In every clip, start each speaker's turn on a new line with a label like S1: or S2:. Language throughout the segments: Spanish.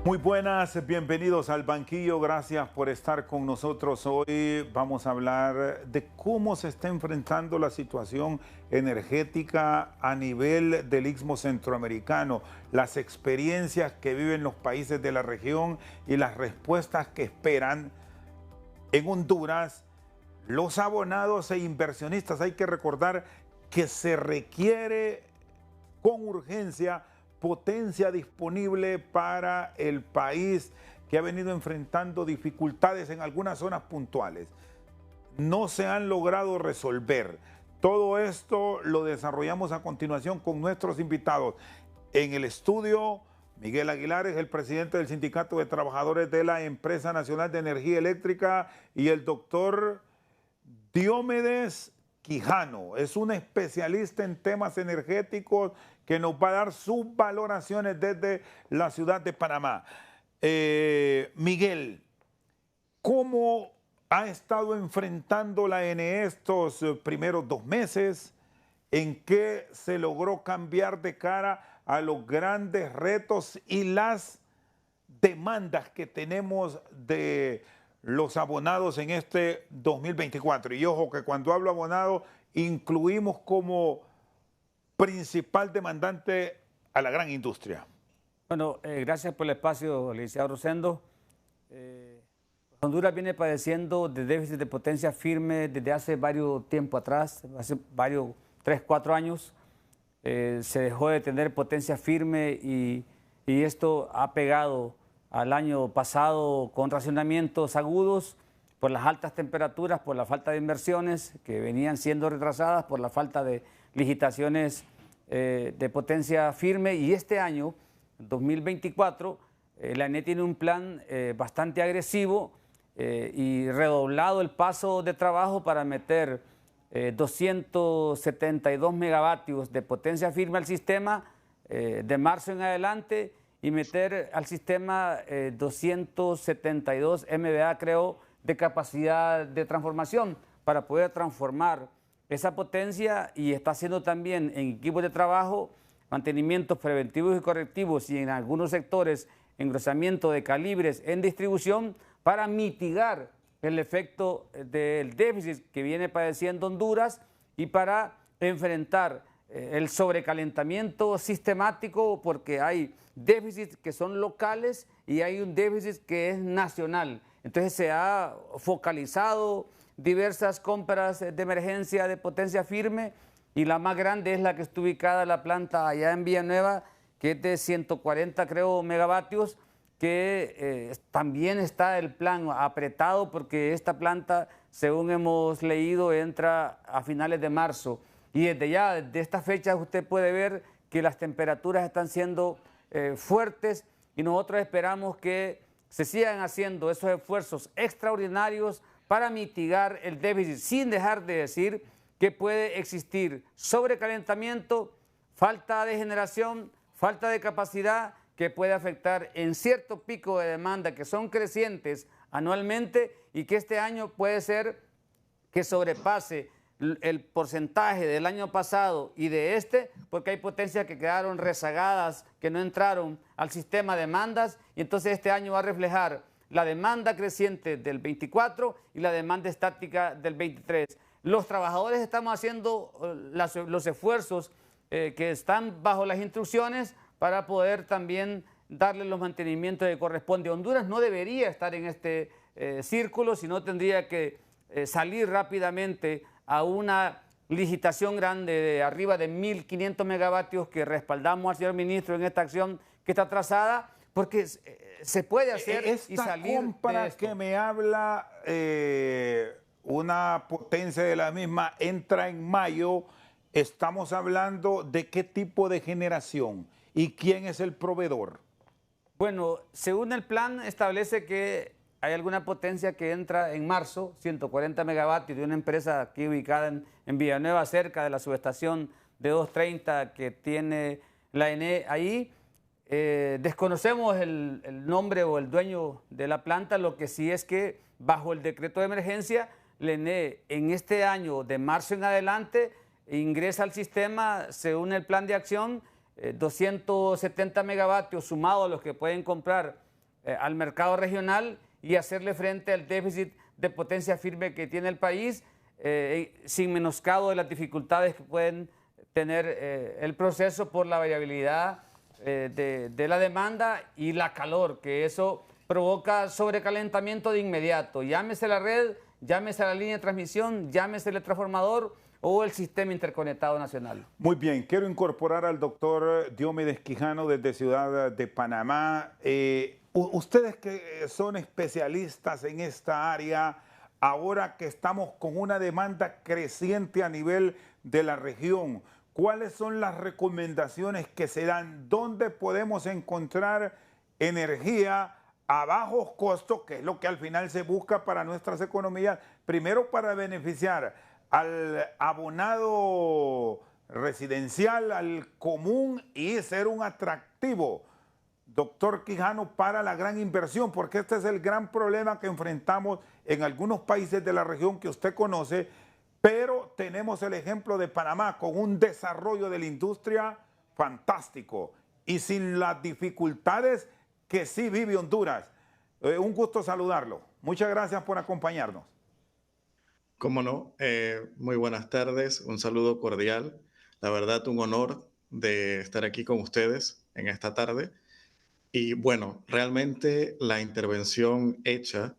S1: Muy buenas, bienvenidos al banquillo, gracias por estar con nosotros. Hoy vamos a hablar de cómo se está enfrentando la situación energética a nivel del Istmo Centroamericano, las experiencias que viven los países de la región y las respuestas que esperan en Honduras los abonados e inversionistas. Hay que recordar que se requiere con urgencia potencia disponible para el país que ha venido enfrentando dificultades en algunas zonas puntuales. No se han logrado resolver. Todo esto lo desarrollamos a continuación con nuestros invitados. En el estudio, Miguel Aguilar es el presidente del Sindicato de Trabajadores de la Empresa Nacional de Energía Eléctrica y el doctor Diomedes Quijano es un especialista en temas energéticos que nos va a dar sus valoraciones desde la ciudad de Panamá. Miguel, ¿cómo ha estado enfrentando la ENE estos primeros 2 meses? ¿En qué se logró cambiar de cara a los grandes retos y las demandas que tenemos de los abonados en este 2024? Y ojo que cuando hablo abonado, incluimos como principal demandante a la gran industria.
S2: Bueno, gracias por el espacio, licenciado Rosendo. Honduras viene padeciendo de déficit de potencia firme desde hace varios tiempo atrás, hace varios, 3, 4 años. Se dejó de tener potencia firme y esto ha pegado al año pasado con racionamientos agudos por las altas temperaturas, por la falta de inversiones que venían siendo retrasadas, por la falta de licitaciones de potencia firme. Y este año, 2024, la ENE tiene un plan bastante agresivo y redoblado el paso de trabajo para meter 272 megavatios de potencia firme al sistema de marzo en adelante y meter al sistema 272 MVA, creo, de capacidad de transformación para poder transformar esa potencia, y está haciendo también en equipos de trabajo mantenimientos preventivos y correctivos y en algunos sectores engrosamiento de calibres en distribución para mitigar el efecto del déficit que viene padeciendo Honduras y para enfrentar el sobrecalentamiento sistemático, porque hay déficits que son locales y hay un déficit que es nacional. Entonces se ha focalizado diversas compras de emergencia de potencia firme y la más grande es la que está ubicada en la planta allá en Villanueva, que es de 140, creo, megavatios, que también está el plan apretado porque esta planta, según hemos leído, entra a finales de marzo. Y desde ya, desde esta fecha, usted puede ver que las temperaturas están siendo fuertes y nosotros esperamos que se sigan haciendo esos esfuerzos extraordinarios para mitigar el déficit, sin dejar de decir que puede existir sobrecalentamiento, falta de generación, falta de capacidad que puede afectar en cierto pico de demanda que son crecientes anualmente y que este año puede ser que sobrepase el porcentaje del año pasado y de este, porque hay potencias que quedaron rezagadas, que no entraron al sistema de demandas, y entonces este año va a reflejar la demanda creciente del 24 y la demanda estática del 23. Los trabajadores estamos haciendo los esfuerzos que están bajo las instrucciones para poder también darle los mantenimientos que corresponde. Honduras no debería estar en este círculo, sino tendría que salir rápidamente a una licitación grande de arriba de 1.500 megavatios que respaldamos al señor ministro en esta acción que está atrasada, porque se puede hacer y salir
S1: esta compra
S2: de esto.
S1: Que me habla, una potencia de la misma entra en mayo. Estamos hablando de qué tipo de generación y quién es el proveedor.
S2: Bueno, según el plan establece que hay alguna potencia que entra en marzo, 140 megavatios de una empresa aquí ubicada en Villanueva, cerca de la subestación de 230 que tiene la ENE ahí. Desconocemos el nombre o el dueño de la planta, lo que sí es que bajo el decreto de emergencia, la ENE en este año de marzo en adelante ingresa al sistema, según el plan de acción, 270 megavatios sumados a los que pueden comprar al mercado regional y hacerle frente al déficit de potencia firme que tiene el país, sin menoscabo de las dificultades que pueden tener el proceso por la variabilidad de la demanda y la calor, que eso provoca sobrecalentamiento de inmediato. Llámese la red, llámese la línea de transmisión, llámese el transformador o el sistema interconectado nacional.
S1: Muy bien, quiero incorporar al doctor Diomedes Quijano desde Ciudad de Panamá. Ustedes que son especialistas en esta área, ahora que estamos con una demanda creciente a nivel de la región, ¿cuáles son las recomendaciones que se dan? ¿Dónde podemos encontrar energía a bajos costos, que es lo que al final se busca para nuestras economías? Primero, para beneficiar al abonado residencial, al común, y ser un atractivo, doctor Quijano, para la gran inversión, porque este es el gran problema que enfrentamos en algunos países de la región que usted conoce, pero tenemos el ejemplo de Panamá con un desarrollo de la industria fantástico y sin las dificultades que sí vive Honduras. Un gusto saludarlo. Muchas gracias por acompañarnos.
S3: Cómo no, muy buenas tardes, un saludo cordial. La verdad, un honor de estar aquí con ustedes en esta tarde. Y bueno, realmente la intervención hecha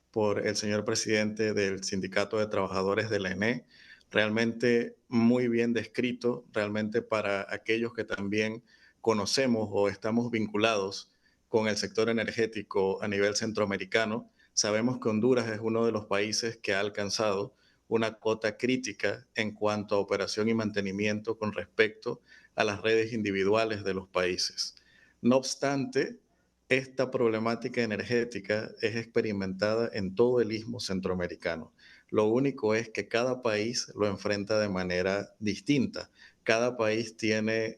S3: por el señor presidente del Sindicato de Trabajadores de la ENE, realmente muy bien descrito, realmente para aquellos que también conocemos o estamos vinculados con el sector energético a nivel centroamericano. Sabemos que Honduras es uno de los países que ha alcanzado una cota crítica en cuanto a operación y mantenimiento con respecto a las redes individuales de los países. No obstante, esta problemática energética es experimentada en todo el istmo centroamericano. Lo único es que cada país lo enfrenta de manera distinta. Cada país tiene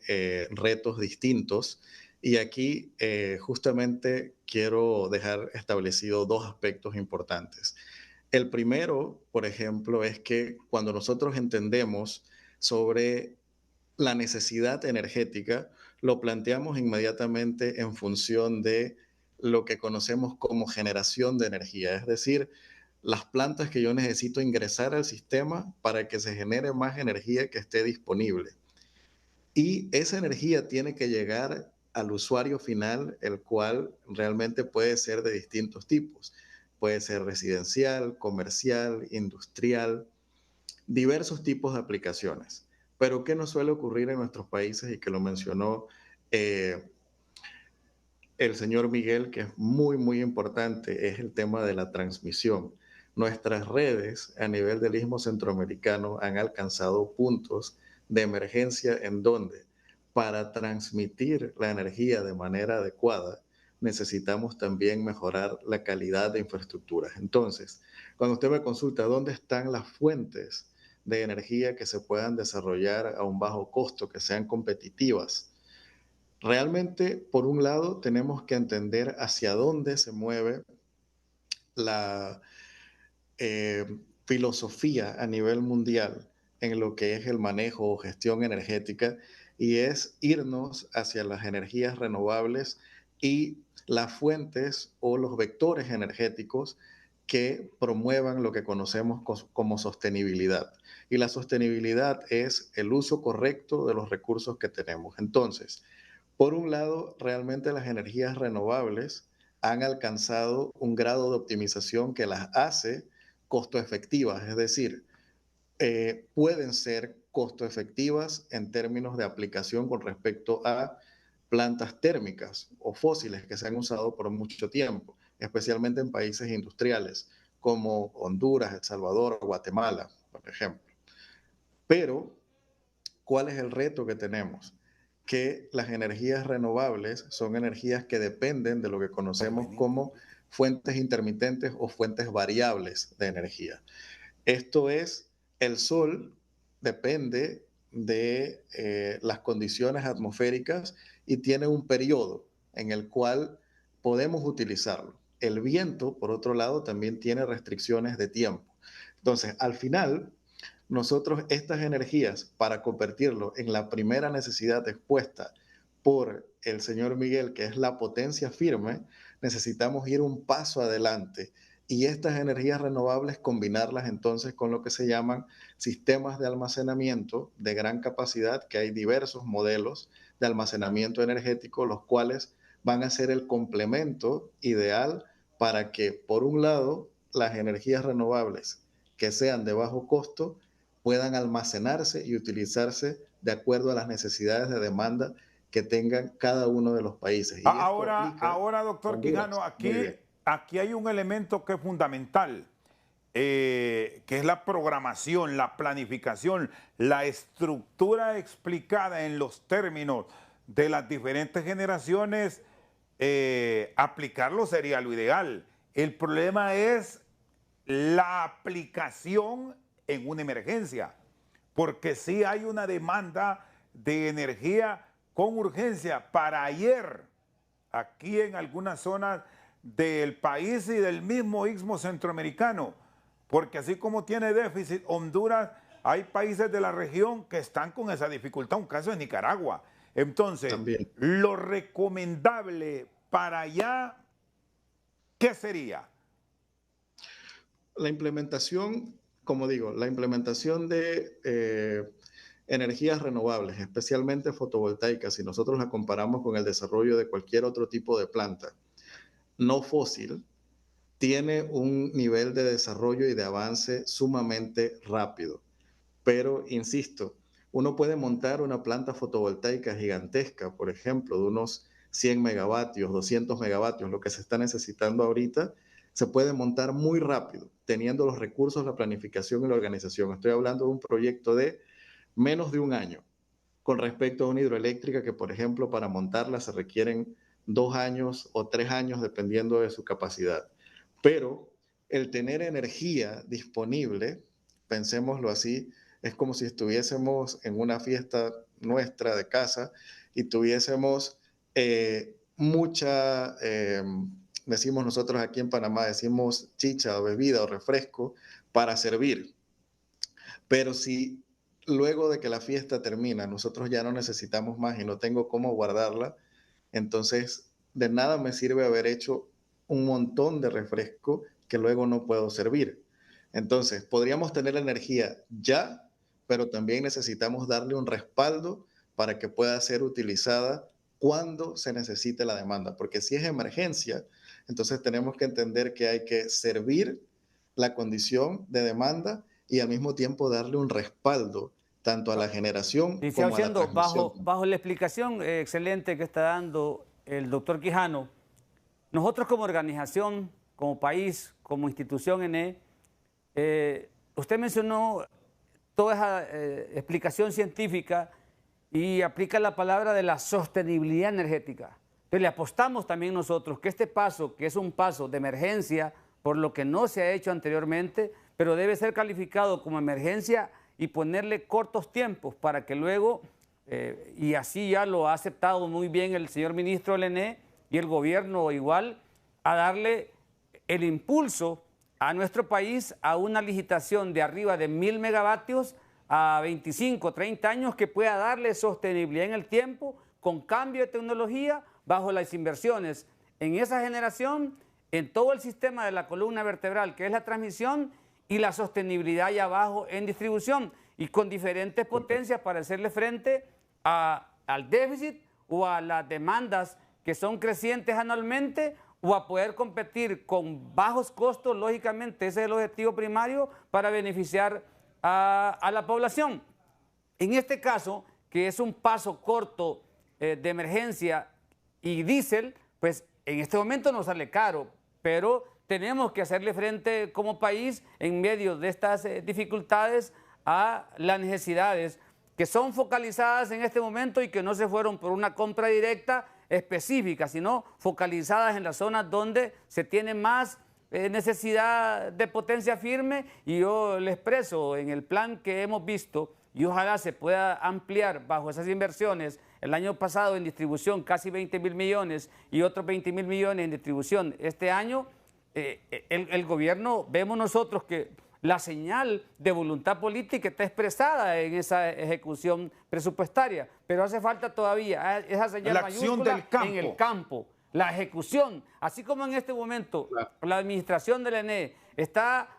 S3: retos distintos y aquí justamente quiero dejar establecido dos aspectos importantes. El primero, por ejemplo, es que cuando nosotros entendemos sobre la necesidad energética, lo planteamos inmediatamente en función de lo que conocemos como generación de energía, es decir, las plantas que yo necesito ingresar al sistema para que se genere más energía que esté disponible. Y esa energía tiene que llegar al usuario final, el cual realmente puede ser de distintos tipos. Puede ser residencial, comercial, industrial, diversos tipos de aplicaciones. Pero ¿qué nos suele ocurrir en nuestros países y que lo mencionó el señor Miguel, que es muy, muy importante, es el tema de la transmisión? Nuestras redes a nivel del istmo centroamericano han alcanzado puntos de emergencia en donde para transmitir la energía de manera adecuada necesitamos también mejorar la calidad de infraestructuras. Entonces, cuando usted me consulta dónde están las fuentes de energía que se puedan desarrollar a un bajo costo, que sean competitivas, realmente, por un lado, tenemos que entender hacia dónde se mueve la filosofía a nivel mundial en lo que es el manejo o gestión energética, y es irnos hacia las energías renovables y las fuentes o los vectores energéticos que promuevan lo que conocemos como sostenibilidad. Y la sostenibilidad es el uso correcto de los recursos que tenemos. Entonces, por un lado, realmente las energías renovables han alcanzado un grado de optimización que las hace costo efectivas, es decir, pueden ser costo efectivas en términos de aplicación con respecto a plantas térmicas o fósiles que se han usado por mucho tiempo, especialmente en países industriales como Honduras, El Salvador o Guatemala, por ejemplo. Pero, ¿cuál es el reto que tenemos? Que las energías renovables son energías que dependen de lo que conocemos como fuentes intermitentes o fuentes variables de energía. Esto es, el sol depende de las condiciones atmosféricas y tiene un periodo en el cual podemos utilizarlo. El viento, por otro lado, también tiene restricciones de tiempo. Entonces, al final, nosotros estas energías, para convertirlo en la primera necesidad expuesta por el señor Miguel, que es la potencia firme, necesitamos ir un paso adelante y estas energías renovables combinarlas entonces con lo que se llaman sistemas de almacenamiento de gran capacidad, que hay diversos modelos de almacenamiento energético, los cuales van a ser el complemento ideal para que, por un lado, las energías renovables que sean de bajo costo puedan almacenarse y utilizarse de acuerdo a las necesidades de demanda que tengan cada uno de los países. Y
S1: ahora, doctor Quijano, aquí hay un elemento que es fundamental, que es la programación, la planificación, la estructura explicada en los términos de las diferentes generaciones. Aplicarlo sería lo ideal. El problema es la aplicación en una emergencia, porque sí hay una demanda de energía con urgencia para ayer, aquí en algunas zonas del país y del mismo istmo centroamericano, porque así como tiene déficit Honduras, hay países de la región que están con esa dificultad, un caso es Nicaragua. Entonces,
S3: también
S1: lo recomendable para allá, ¿qué sería?
S3: La implementación, como digo, la implementación de energías renovables, especialmente fotovoltaicas, si nosotros la comparamos con el desarrollo de cualquier otro tipo de planta no fósil, tiene un nivel de desarrollo y de avance sumamente rápido. Pero, insisto, uno puede montar una planta fotovoltaica gigantesca, por ejemplo, de unos 100 megavatios, 200 megavatios, lo que se está necesitando ahorita, se puede montar muy rápido, teniendo los recursos, la planificación y la organización. Estoy hablando de un proyecto de menos de un año, con respecto a una hidroeléctrica que, por ejemplo, para montarla se requieren 2 años o 3 años, dependiendo de su capacidad. Pero el tener energía disponible, pensémoslo así, es como si estuviésemos en una fiesta nuestra de casa y tuviésemos decimos nosotros aquí en Panamá, decimos chicha o bebida o refresco para servir. Pero si luego de que la fiesta termina, nosotros ya no necesitamos más y no tengo cómo guardarla, entonces de nada me sirve haber hecho un montón de refresco que luego no puedo servir. Entonces, podríamos tener energía ya, pero también necesitamos darle un respaldo para que pueda ser utilizada cuando se necesite la demanda, porque si es emergencia, entonces tenemos que entender que hay que servir la condición de demanda y al mismo tiempo darle un respaldo tanto a la generación como a la transmisión.
S2: Bajo la explicación excelente que está dando el doctor Quijano, nosotros como organización, como país, como institución usted mencionó toda esa explicación científica y aplica la palabra de la sostenibilidad energética. Entonces le apostamos también nosotros que este paso, que es un paso de emergencia, por lo que no se ha hecho anteriormente, pero debe ser calificado como emergencia y ponerle cortos tiempos para que luego, y así ya lo ha aceptado muy bien el señor ministro del ENE y el gobierno igual, a darle el impulso a nuestro país a una licitación de arriba de 1000 megavatios a 25, 30 años que pueda darle sostenibilidad en el tiempo con cambio de tecnología bajo las inversiones en esa generación, en todo el sistema de la columna vertebral que es la transmisión y la sostenibilidad allá abajo en distribución y con diferentes potencias para hacerle frente al déficit o a las demandas que son crecientes anualmente o a poder competir con bajos costos, lógicamente ese es el objetivo primario para beneficiar a la población. En este caso, que es un paso corto de emergencia y diésel, pues en este momento nos sale caro, pero tenemos que hacerle frente como país en medio de estas dificultades a las necesidades que son focalizadas en este momento y que no se fueron por una compra directa específica, sino focalizadas en las zonas donde se tiene más necesidad de potencia firme y yo le expreso en el plan que hemos visto y ojalá se pueda ampliar bajo esas inversiones. El año pasado en distribución casi 20.000 millones y otros 20.000 millones en distribución. Este año el gobierno, vemos nosotros que la señal de voluntad política está expresada en esa ejecución presupuestaria, pero hace falta todavía esa señal mayúscula en el campo. la ejecución, así como en este momento la administración del ENE está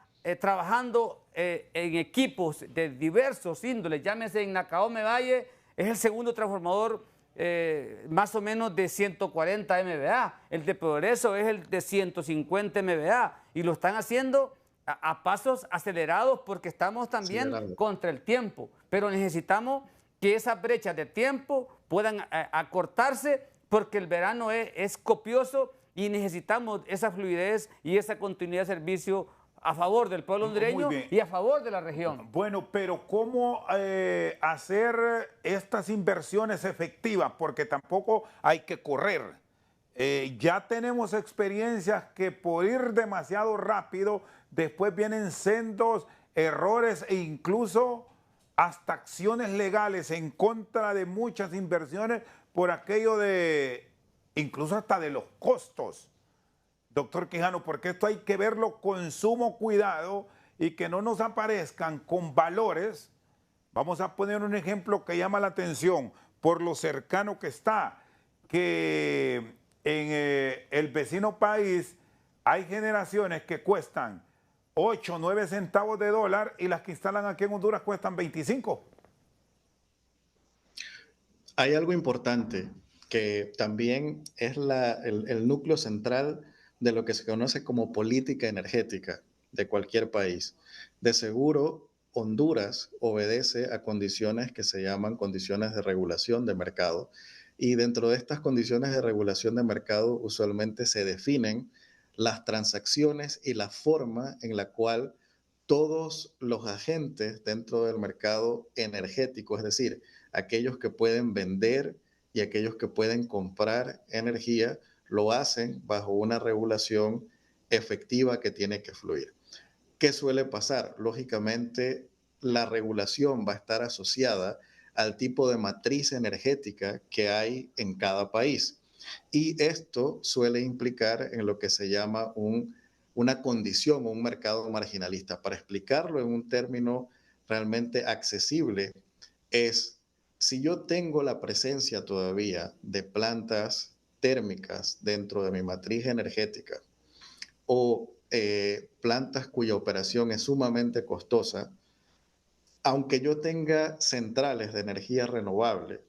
S2: trabajando en equipos de diversos índoles, llámese en Nacaome Valle, es el segundo transformador más o menos de 140 MVA, el de Progreso es el de 150 MVA y lo están haciendo a pasos acelerados porque estamos también contra el tiempo, pero necesitamos que esas brechas de tiempo puedan acortarse porque el verano es copioso y necesitamos esa fluidez y esa continuidad de servicio a favor del pueblo hondureño y a favor de la región.
S1: Bueno, pero ¿cómo hacer estas inversiones efectivas? Porque tampoco hay que correr. Ya tenemos experiencias que por ir demasiado rápido, después vienen sendos errores e incluso hasta acciones legales en contra de muchas inversiones por aquello de, incluso hasta de los costos. Doctor Quijano, porque esto hay que verlo con sumo cuidado y que no nos aparezcan con valores. Vamos a poner un ejemplo que llama la atención por lo cercano que está, que en el vecino país hay generaciones que cuestan 8 o 9 centavos de dólar y las que instalan aquí en Honduras cuestan 25.
S3: Hay algo importante que también es el núcleo central de lo que se conoce como política energética de cualquier país. De seguro, Honduras obedece a condiciones que se llaman condiciones de regulación de mercado y dentro de estas condiciones de regulación de mercado usualmente se definen las transacciones y la forma en la cual todos los agentes dentro del mercado energético, es decir, aquellos que pueden vender y aquellos que pueden comprar energía, lo hacen bajo una regulación efectiva que tiene que fluir. ¿Qué suele pasar? Lógicamente, la regulación va a estar asociada al tipo de matriz energética que hay en cada país. Y esto suele implicar en lo que se llama una condición o un mercado marginalista. Para explicarlo en un término realmente accesible, es si yo tengo la presencia todavía de plantas térmicas dentro de mi matriz energética o plantas cuya operación es sumamente costosa, aunque yo tenga centrales de energía renovable,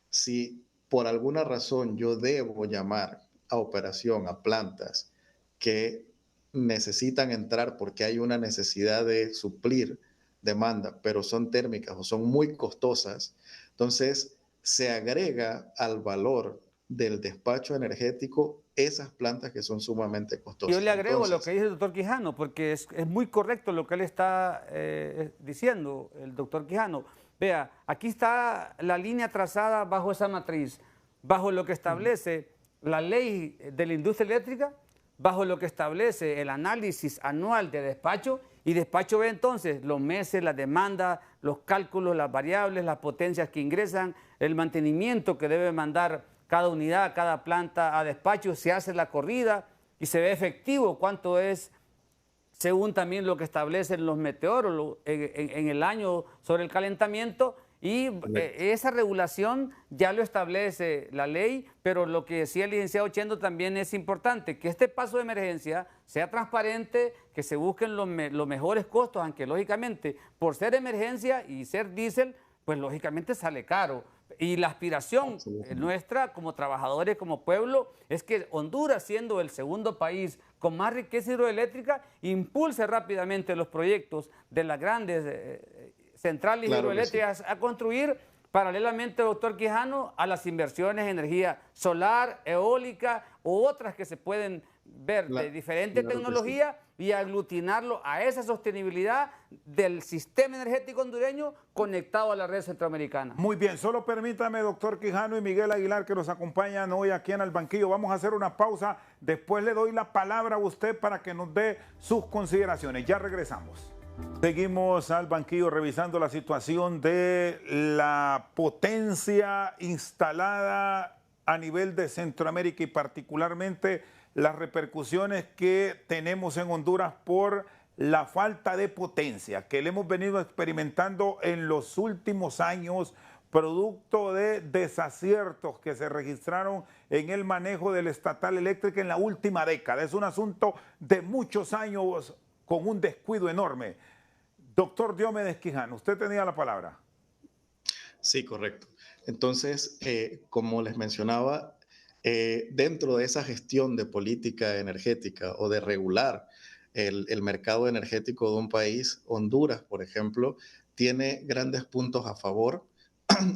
S3: si por alguna razón yo debo llamar a operación a plantas que necesitan entrar porque hay una necesidad de suplir demanda, pero son térmicas o son muy costosas, entonces se agrega al valor del despacho energético esas plantas que son sumamente costosas.
S2: Yo le agrego lo que dice el doctor Quijano, porque es muy correcto lo que él está diciendo, el doctor Quijano. Vea, aquí está la línea trazada bajo esa matriz, bajo lo que establece la ley de la industria eléctrica, bajo lo que establece el análisis anual de despacho, y despacho ve entonces los meses, la demanda, los cálculos, las variables, las potencias que ingresan, el mantenimiento que debe mandar cada unidad, cada planta a despacho, se hace la corrida y se ve efectivo cuánto es, según también lo que establecen los meteorólogos en el año sobre el calentamiento, y esa regulación ya lo establece la ley, pero lo que decía el licenciado Chendo también es importante, que este paso de emergencia sea transparente, que se busquen los mejores costos, aunque lógicamente por ser emergencia y ser diésel, pues lógicamente sale caro. Y la aspiración nuestra como trabajadores, como pueblo, es que Honduras, siendo el segundo país con más riqueza hidroeléctrica, impulse rápidamente los proyectos de las grandes centrales hidroeléctricas a construir paralelamente, doctor Quijano, a las inversiones en energía solar, eólica u otras que se pueden ver de diferente tecnología y aglutinarlo a esa sostenibilidad del sistema energético hondureño conectado a la red centroamericana.
S1: Muy bien, solo permítame, doctor Quijano y Miguel Aguilar, que nos acompañan hoy aquí en el banquillo. Vamos a hacer una pausa, después le doy la palabra a usted para que nos dé sus consideraciones. Ya regresamos. Seguimos al banquillo revisando la situación de la potencia instalada a nivel de Centroamérica y particularmente las repercusiones que tenemos en Honduras por la falta de potencia que le hemos venido experimentando en los últimos años producto de desaciertos que se registraron en el manejo del estatal eléctrica en la última década. Es un asunto de muchos años con un descuido enorme. Doctor Diomedes Quijano, usted tenía la palabra.
S3: Sí, correcto. Entonces, como les mencionaba, dentro de esa gestión de política energética o de regular el mercado energético de un país, Honduras, por ejemplo, tiene grandes puntos a favor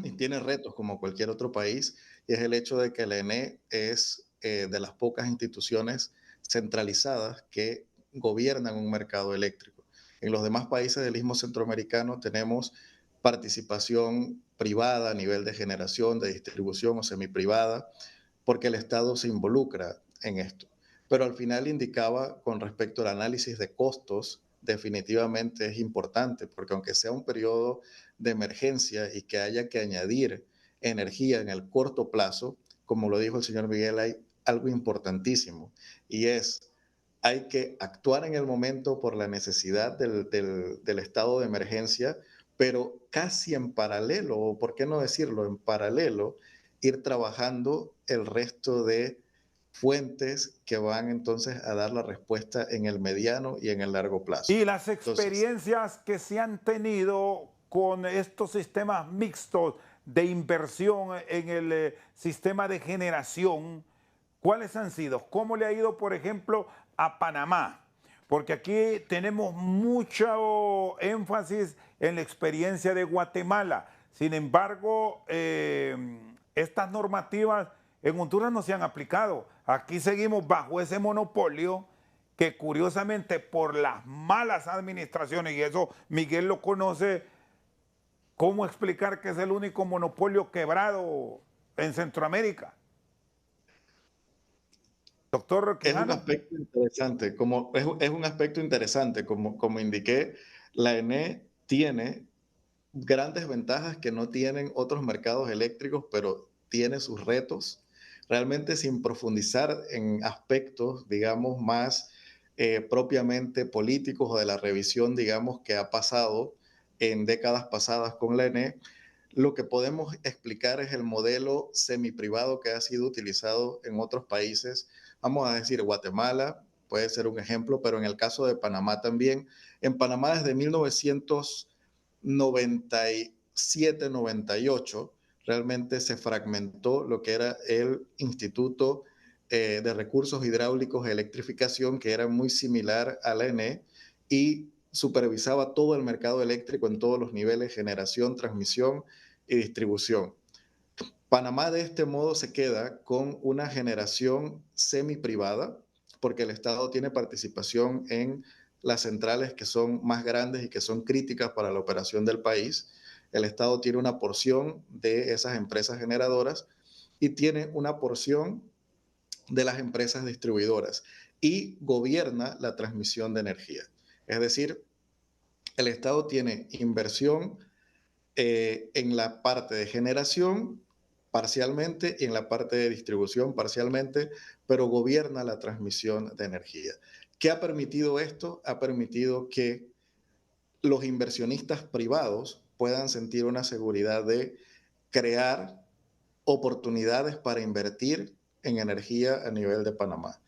S3: y tiene retos como cualquier otro país, y es el hecho de que la ENE es de las pocas instituciones centralizadas que gobiernan un mercado eléctrico. En los demás países del Istmo Centroamericano tenemos participación privada a nivel de generación, de distribución o semiprivada, porque el Estado se involucra en esto. Pero al final indicaba con respecto al análisis de costos, definitivamente es importante, porque aunque sea un periodo de emergencia y que haya que añadir energía en el corto plazo, como lo dijo el señor Miguel, hay algo importantísimo y es hay que actuar en el momento por la necesidad del estado de emergencia, pero casi en paralelo, o por qué no decirlo, en paralelo, ir trabajando el resto de fuentes que van entonces a dar la respuesta en el mediano y en el largo plazo.
S1: Y las
S3: Entonces,
S1: experiencias que se han tenido con estos sistemas mixtos de inversión en el sistema de generación, ¿cuáles han sido? ¿Cómo le ha ido, por ejemplo, a Panamá? Porque aquí tenemos mucho énfasis en la experiencia de Guatemala. Sin embargo, estas normativas en Honduras no se han aplicado. Aquí seguimos bajo ese monopolio que curiosamente por las malas administraciones, y eso Miguel lo conoce, ¿cómo explicar que es el único monopolio quebrado en Centroamérica? Doctor
S3: es un
S1: Quijano.
S3: aspecto interesante, es un aspecto interesante, como indiqué, la ENE tiene grandes ventajas que no tienen otros mercados eléctricos, pero tiene sus retos, realmente sin profundizar en aspectos, digamos, más propiamente políticos o de la revisión, digamos, que ha pasado en décadas pasadas con la ENE. Lo que podemos explicar es el modelo semiprivado que ha sido utilizado en otros países. Vamos a decir, Guatemala puede ser un ejemplo, pero en el caso de Panamá también. En Panamá desde 1997-98 realmente se fragmentó lo que era el Instituto de Recursos Hidráulicos e Electrificación, que era muy similar a la ENE y supervisaba todo el mercado eléctrico en todos los niveles, generación, transmisión y distribución. Panamá de este modo se queda con una generación semi-privada, porque el Estado tiene participación en las centrales que son más grandes y que son críticas para la operación del país. El Estado tiene una porción de esas empresas generadoras y tiene una porción de las empresas distribuidoras y gobierna la transmisión de energía. Es decir, el Estado tiene inversión en la parte de generación parcialmente y en la parte de distribución parcialmente, pero gobierna la transmisión de energía. ¿Qué ha permitido esto? Ha permitido que los inversionistas privados puedan sentir una seguridad de crear oportunidades para invertir en energía a nivel de Panamá.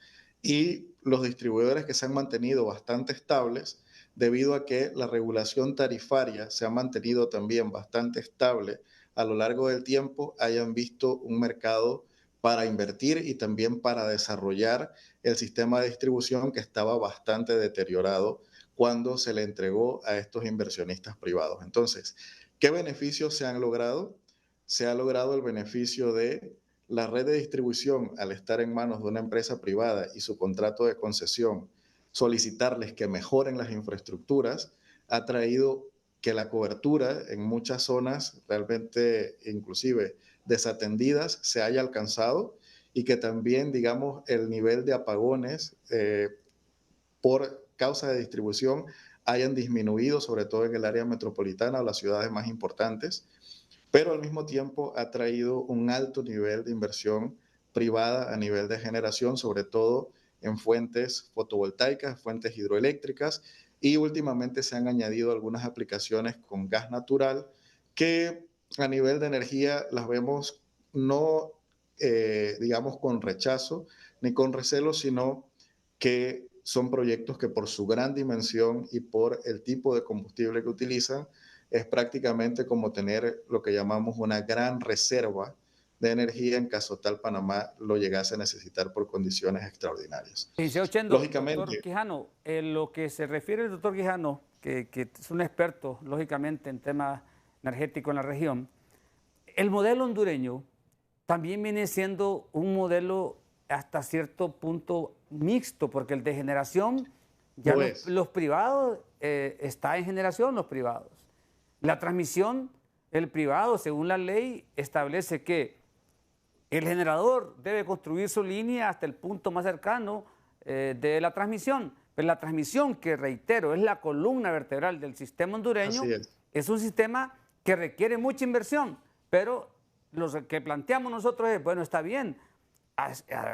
S3: Y los distribuidores que se han mantenido bastante estables debido a que la regulación tarifaria se ha mantenido también bastante estable a lo largo del tiempo, hayan visto un mercado para invertir y también para desarrollar el sistema de distribución que estaba bastante deteriorado cuando se le entregó a estos inversionistas privados. Entonces, ¿qué beneficios se han logrado? Se ha logrado el beneficio de la red de distribución al estar en manos de una empresa privada y su contrato de concesión, solicitarles que mejoren las infraestructuras, ha traído que la cobertura en muchas zonas realmente inclusive desatendidas se haya alcanzado y que también, digamos, el nivel de apagones por causa de distribución hayan disminuido, sobre todo en el área metropolitana o las ciudades más importantes, pero al mismo tiempo ha traído un alto nivel de inversión privada a nivel de generación, sobre todo en fuentes fotovoltaicas, fuentes hidroeléctricas, y últimamente se han añadido algunas aplicaciones con gas natural que a nivel de energía las vemos no, digamos, con rechazo ni con recelo, sino que son proyectos que por su gran dimensión y por el tipo de combustible que utilizan, es prácticamente como tener lo que llamamos una gran reserva de energía en caso tal Panamá lo llegase a necesitar por condiciones extraordinarias.
S2: Licenciado Chendo, doctor
S3: Lógicamente,
S2: Quijano, en lo que se refiere el doctor Quijano, que es un experto, lógicamente, en temas energéticos en la región, el modelo hondureño también viene siendo un modelo hasta cierto punto mixto, porque el de generación, ya los privados, está en generación los privados. La transmisión, el privado, según la ley, establece que el generador debe construir su línea hasta el punto más cercano de la transmisión. Pero la transmisión, que reitero, es la columna vertebral del sistema hondureño, es un sistema que requiere mucha inversión. Pero lo que planteamos nosotros es, bueno, está bien,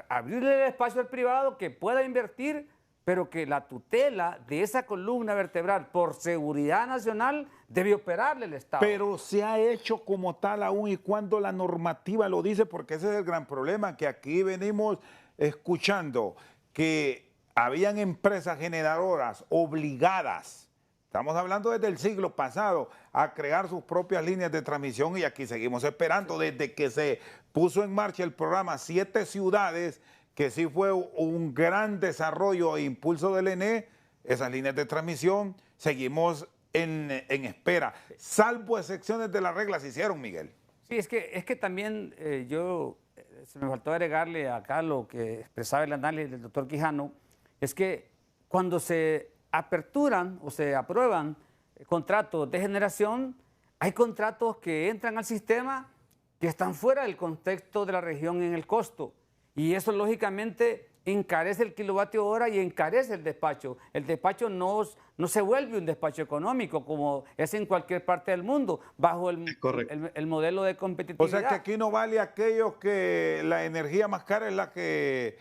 S2: abrirle el espacio al privado que pueda invertir, pero que la tutela de esa columna vertebral por seguridad nacional debe operarle el Estado.
S1: Pero se ha hecho como tal aún y cuando la normativa lo dice, porque ese es el gran problema, que aquí venimos escuchando que habían empresas generadoras obligadas, estamos hablando desde el siglo pasado, a crear sus propias líneas de transmisión, y aquí seguimos esperando desde que se puso en marcha el programa 7 ciudades, que sí fue un gran desarrollo e impulso del ENE, esas líneas de transmisión, seguimos en espera, salvo excepciones de las reglas se hicieron, Miguel.
S2: Sí, es que también se me faltó agregarle acá lo que expresaba el análisis del doctor Quijano, es que cuando se aperturan o se aprueban contratos de generación, hay contratos que entran al sistema que están fuera del contexto de la región en el costo. Y eso lógicamente encarece el kilovatio hora y encarece el despacho. El despacho no se vuelve un despacho económico como es en cualquier parte del mundo, bajo el modelo de competitividad.
S1: O sea que aquí no vale aquello que la energía más cara es la que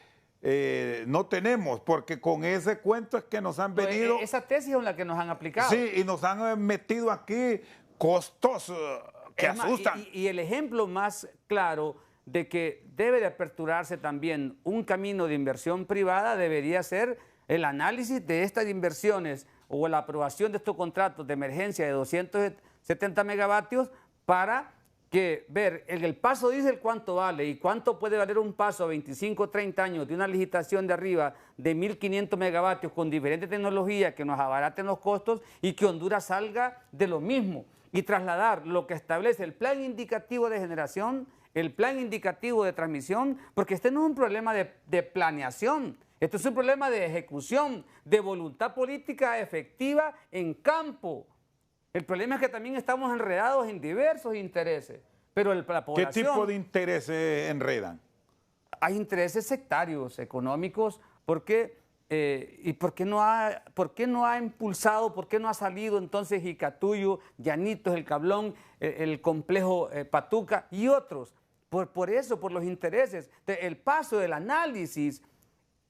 S1: no tenemos, porque con ese cuento es que nos han venido...
S2: Esa tesis es la que nos han aplicado.
S1: Sí, y nos han metido aquí costos que asustan.
S2: Y el ejemplo más claro de que debe de aperturarse también un camino de inversión privada debería ser el análisis de estas inversiones o la aprobación de estos contratos de emergencia de 270 megavatios para que ver el paso diésel cuánto vale y cuánto puede valer un paso a 25 o 30 años de una licitación de arriba de 1.500 megavatios con diferentes tecnologías que nos abaraten los costos y que Honduras salga de lo mismo y trasladar lo que establece el plan indicativo de generación, el plan indicativo de transmisión, porque este no es un problema de planeación, esto es un problema de ejecución, de voluntad política efectiva en campo. El problema es que también estamos enredados en diversos intereses, pero la población...
S1: ¿Qué tipo de intereses enredan?
S2: Hay intereses sectarios, económicos, porque... ¿Y por qué no ha impulsado, por qué no ha salido entonces Jicatuyo, Llanitos, El Cablón, el complejo Patuca y otros? Por eso, por los intereses. El paso del análisis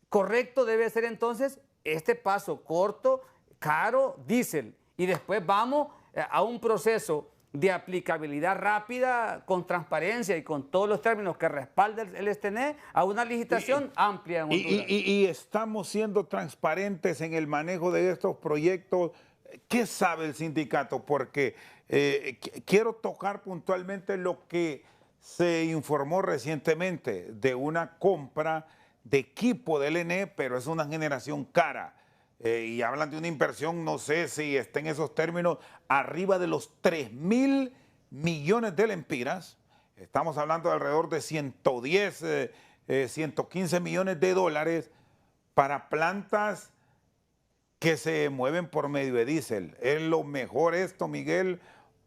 S2: correcto debe ser entonces este paso corto, caro, diésel. Y después vamos a un proceso de aplicabilidad rápida, con transparencia y con todos los términos que respalda el STN, a una licitación amplia en Honduras.
S1: Y estamos siendo transparentes en el manejo de estos proyectos. ¿Qué sabe el sindicato? Porque quiero tocar puntualmente lo que se informó recientemente de una compra de equipo del ENE, pero es una generación cara. Y hablan de una inversión, no sé si está en esos términos, arriba de los 3.000 millones de lempiras. Estamos hablando de alrededor de 110, 115 millones de dólares para plantas que se mueven por medio de diésel. ¿Es lo mejor esto, Miguel,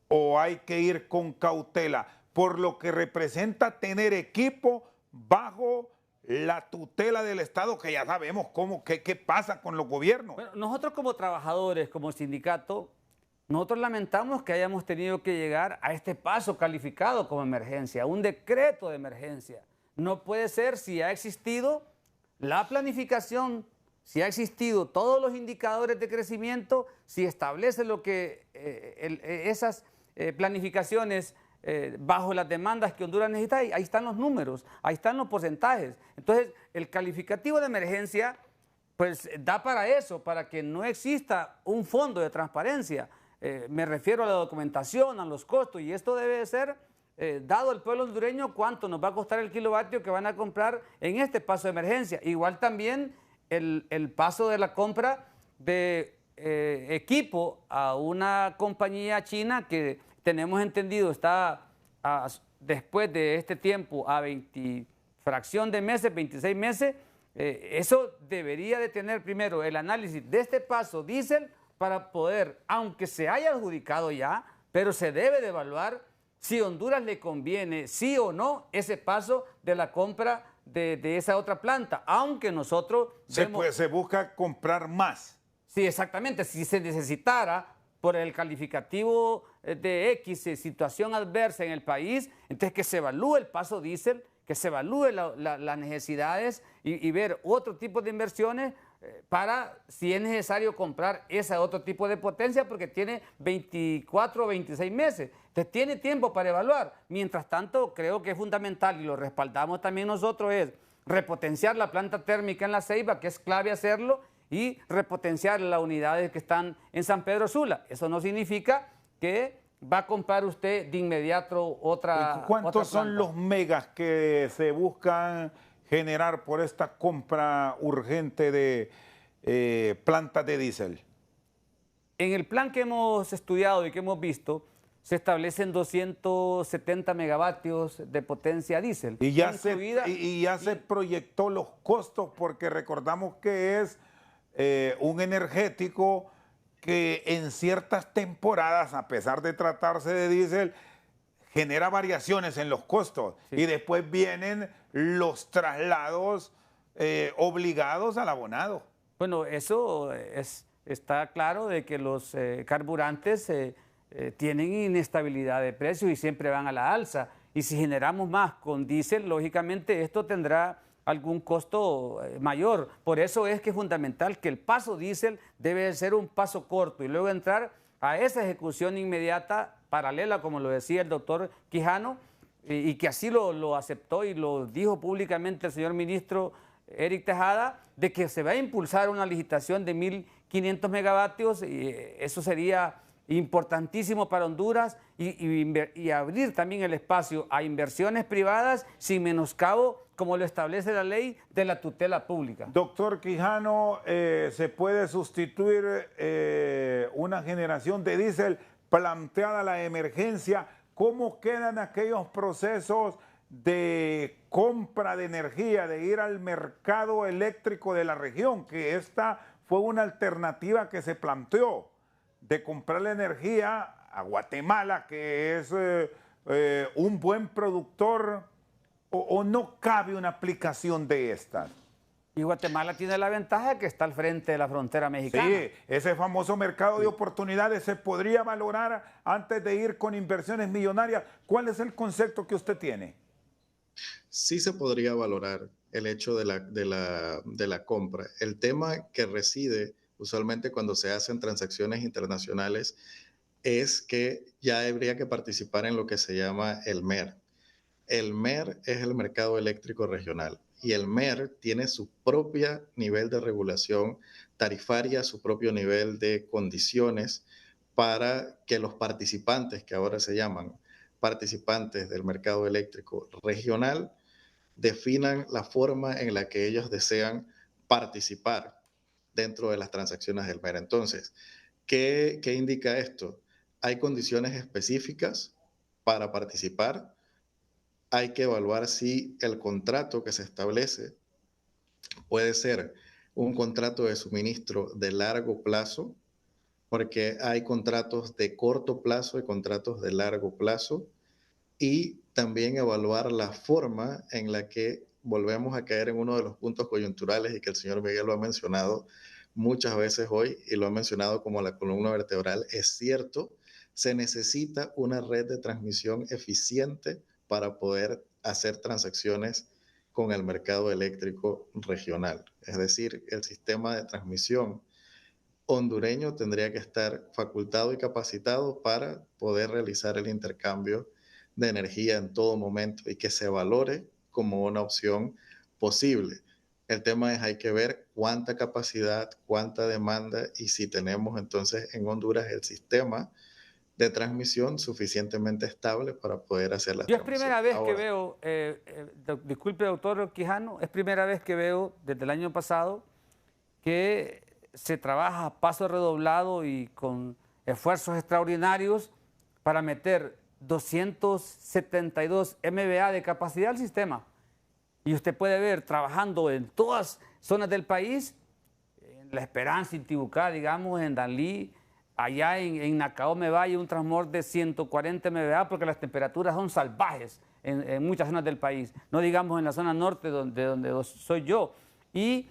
S1: o hay que ir con cautela? Por lo que representa tener equipo bajo la tutela del Estado, que ya sabemos qué pasa con los gobiernos.
S2: Bueno, nosotros como trabajadores, como sindicato, nosotros lamentamos que hayamos tenido que llegar a este paso calificado como emergencia, un decreto de emergencia. No puede ser, si ha existido la planificación, si ha existido todos los indicadores de crecimiento, si establece lo que esas planificaciones bajo las demandas que Honduras necesita, y ahí están los números, ahí están los porcentajes. Entonces, el calificativo de emergencia pues da para eso, para que no exista un fondo de transparencia. Me refiero a la documentación, a los costos, y esto debe ser dado al pueblo hondureño cuánto nos va a costar el kilovatio que van a comprar en este paso de emergencia. Igual también el paso de la compra de equipo a una compañía china que tenemos entendido está después de este tiempo a 20 fracción de meses, 26 meses. Eso debería de tener primero el análisis de este paso diésel para poder, aunque se haya adjudicado ya, pero se debe de evaluar si a Honduras le conviene, sí o no, ese paso de la compra de esa otra planta, aunque nosotros
S1: se busca comprar más.
S2: Sí, exactamente. Si se necesitara por el calificativo de X, situación adversa en el país, entonces que se evalúe el paso diésel, que se evalúe las necesidades y ver otro tipo de inversiones para si es necesario comprar ese otro tipo de potencia porque tiene 24 o 26 meses. Entonces tiene tiempo para evaluar. Mientras tanto, creo que es fundamental y lo respaldamos también nosotros es repotenciar la planta térmica en La Ceiba, que es clave hacerlo, y repotenciar las unidades que están en San Pedro Sula. Eso no significa que va a comprar usted de inmediato otra.
S1: ¿Cuántos son los megas que se buscan generar por esta compra urgente de plantas de diésel?
S2: En el plan que hemos estudiado y que hemos visto, se establecen 270 megavatios de potencia diésel.
S1: Y ya se proyectó los costos porque recordamos que es un energético que en ciertas temporadas, a pesar de tratarse de diésel, genera variaciones en los costos. Sí. Y después vienen los traslados obligados al abonado.
S2: Bueno, eso está claro de que los carburantes tienen inestabilidad de precios y siempre van a la alza. Y si generamos más con diésel, lógicamente esto tendrá algún costo mayor. Por eso es que es fundamental que el paso diésel debe ser un paso corto y luego entrar a esa ejecución inmediata, paralela, como lo decía el doctor Quijano, y que así lo aceptó y lo dijo públicamente el señor ministro Eric Tejada, de que se va a impulsar una licitación de 1.500 megavatios, y eso sería importantísimo para Honduras, y abrir también el espacio a inversiones privadas sin menoscabo, como lo establece la ley de la tutela pública.
S1: Doctor Quijano, ¿se puede sustituir una generación de diésel planteada la emergencia? ¿Cómo quedan aquellos procesos de compra de energía, de ir al mercado eléctrico de la región? Que esta fue una alternativa que se planteó, de comprar la energía a Guatemala, que es un buen productor, o no cabe una aplicación de estas.
S2: Y Guatemala tiene la ventaja que está al frente de la frontera mexicana.
S1: Sí, ese famoso mercado de oportunidades se podría valorar antes de ir con inversiones millonarias. ¿Cuál es el concepto que usted tiene?
S3: Sí se podría valorar el hecho de la compra. El tema que reside usualmente cuando se hacen transacciones internacionales es que ya habría que participar en lo que se llama el MER. El MER es el mercado eléctrico regional y el MER tiene su propio nivel de regulación tarifaria, su propio nivel de condiciones para que los participantes, que ahora se llaman participantes del mercado eléctrico regional, definan la forma en la que ellos desean participar dentro de las transacciones del MER. Entonces, ¿qué indica esto? Hay condiciones específicas para participar. Hay que evaluar si el contrato que se establece puede ser un contrato de suministro de largo plazo, porque hay contratos de corto plazo y contratos de largo plazo, y también evaluar la forma en la que volvemos a caer en uno de los puntos coyunturales y que el señor Miguel lo ha mencionado muchas veces hoy y lo ha mencionado como la columna vertebral. Es cierto, se necesita una red de transmisión eficiente para poder hacer transacciones con el mercado eléctrico regional. Es decir, el sistema de transmisión hondureño tendría que estar facultado y capacitado para poder realizar el intercambio de energía en todo momento y que se valore como una opción posible. El tema es, hay que ver cuánta capacidad, cuánta demanda y si tenemos entonces en Honduras el sistema de transmisión suficientemente estable para poder hacer las
S2: Yo es primera
S3: transmisiones.
S2: vez que
S3: Ahora,
S2: veo, disculpe doctor Quijano, es primera vez que veo desde el año pasado que se trabaja a paso redoblado y con esfuerzos extraordinarios para meter 272 MVA de capacidad al sistema. Y usted puede ver trabajando en todas zonas del país, en La Esperanza, en Tibucá, digamos, en Danlí, allá en Nacaome Valle, un transmor de 140 MVA, porque las temperaturas son salvajes en muchas zonas del país, no digamos en la zona norte donde soy yo. Y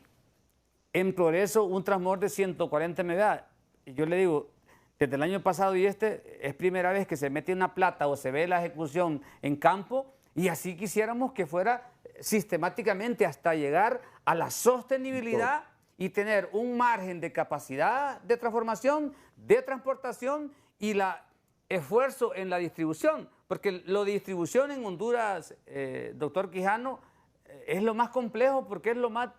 S2: en Progreso, un transmor de 140 MVA. Y yo le digo, desde el año pasado y es primera vez que se mete una plata o se ve la ejecución en campo, y así quisiéramos que fuera sistemáticamente hasta llegar a la sostenibilidad y tener un margen de capacidad de transformación, de transportación y la esfuerzo en la distribución, porque lo de distribución en Honduras, doctor Quijano, es lo más complejo porque es lo más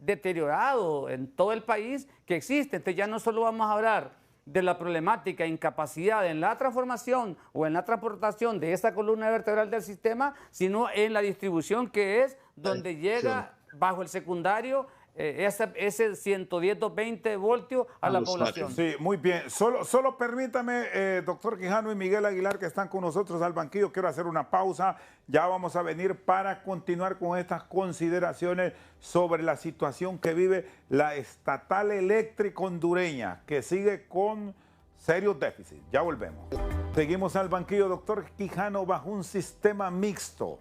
S2: deteriorado en todo el país que existe. Entonces ya no solo vamos a hablar de la problemática, incapacidad en la transformación o en la transportación de esa columna vertebral del sistema, sino en la distribución, que es donde llega bajo el secundario ese 110, 220 voltios a la población.
S1: Sí, muy bien. Solo permítame, doctor Quijano y Miguel Aguilar, que están con nosotros al banquillo, quiero hacer una pausa. Ya vamos a venir para continuar con estas consideraciones sobre la situación que vive la estatal eléctrica hondureña, que sigue con serios déficits. Ya volvemos. Seguimos al banquillo, doctor Quijano, bajo un sistema mixto.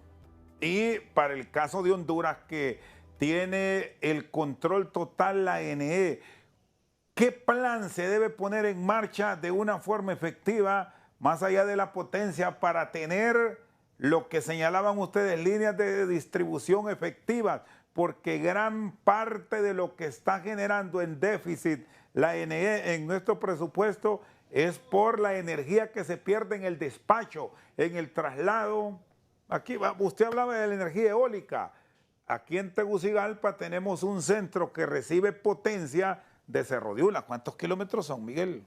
S1: Y para el caso de Honduras, que tiene el control total la ANE, ¿qué plan se debe poner en marcha de una forma efectiva, más allá de la potencia, para tener lo que señalaban ustedes, líneas de distribución efectivas? Porque gran parte de lo que está generando en déficit la ANE en nuestro presupuesto es por la energía que se pierde en el despacho, en el traslado. Aquí usted hablaba de la energía eólica. Aquí en Tegucigalpa tenemos un centro que recibe potencia de Cerro de Ula. ¿Cuántos kilómetros son, Miguel?